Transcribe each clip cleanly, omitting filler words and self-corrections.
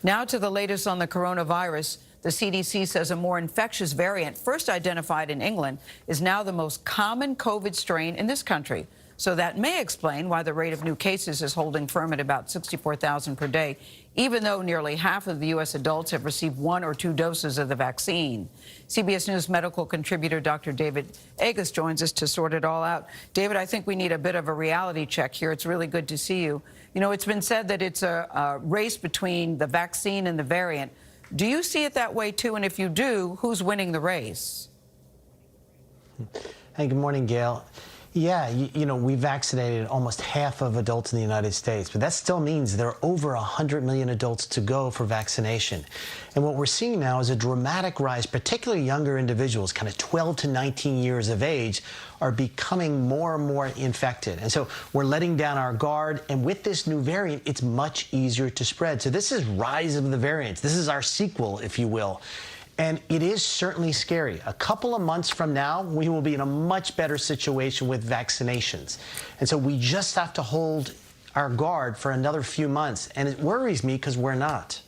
Now to the latest on the coronavirus. The CDC says a more infectious variant, first identified in England, is now the most common COVID strain in this country. So that may explain why the rate of new cases is holding firm at about 64,000 per day, even though nearly half of the U.S. adults have received 1 or 2 doses of the vaccine. CBS News medical contributor Dr. David Agus joins us to sort it all out. David, I think we need a bit of a reality check here. It's really good to see you. You know, it's been said that it's a race between the vaccine and the variant. Do you see it that way, too? And if you do, who's winning the race? Hey, good morning, Gayle. Yeah, you know, we vaccinated almost half of adults in the United States, but that still means there are over 100 million adults to go for vaccination. And what we're seeing now is a dramatic rise, particularly younger individuals, kind of 12 to 19 years of age, are becoming more and more infected. And so we're letting down our guard, and with this new variant, it's much easier to spread. So this is rise of the variants. This is our sequel, if you will. And it is certainly scary. A couple of months from now, we will be in a much better situation with vaccinations. And so we just have to hold our guard for another few months. And it worries me because we're not.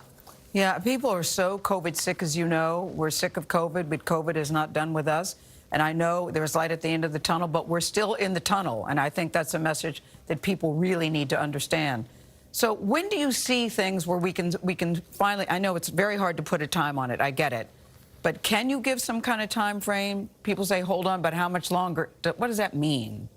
Yeah, people are so COVID sick, as you know. We're sick of COVID, but COVID is not done with us. And I know there's light at the end of the tunnel, but we're still in the tunnel. And I think that's a message that people really need to understand. So when do you see things where we can finally, I know it's very hard to put a time on it, I get it, but can you give some kind of time frame? People say, hold on, but how much longer? What does that mean?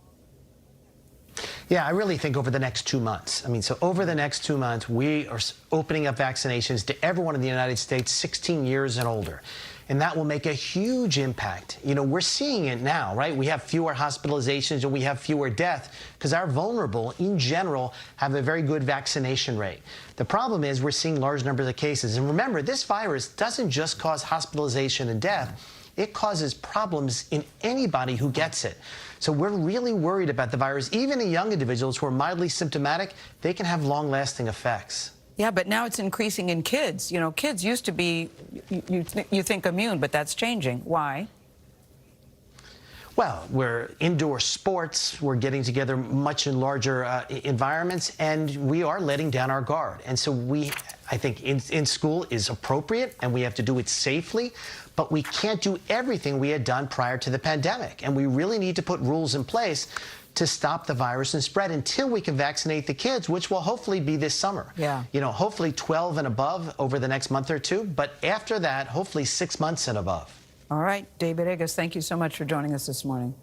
Yeah, I really think over the next 2 months. I mean, so over the next 2 months, we are opening up vaccinations to everyone in the United States 16 years and older. And that will make a huge impact. You know, we're seeing it now, right? We have fewer hospitalizations and we have fewer deaths because our vulnerable, in general, have a very good vaccination rate. The problem is we're seeing large numbers of cases. And remember, this virus doesn't just cause hospitalization and death. It causes problems in anybody who gets it. So we're really worried about the virus. Even in young individuals who are mildly symptomatic, they can have long-lasting effects. Yeah, but now it's increasing in kids. You know, kids used to be, you think immune, but that's changing. Why? Well, we're indoor sports, we're getting together much in larger environments, and we are letting down our guard. And so I think in school is appropriate, and we have to do it safely, but we can't do everything we had done prior to the pandemic. And we really need to put rules in place to stop the virus and spread until we can vaccinate the kids, which will hopefully be this summer. Yeah. You know, hopefully 12 and above over the next month or two, but after that, hopefully 6 months and above. All right, David Agus, thank you so much for joining us this morning.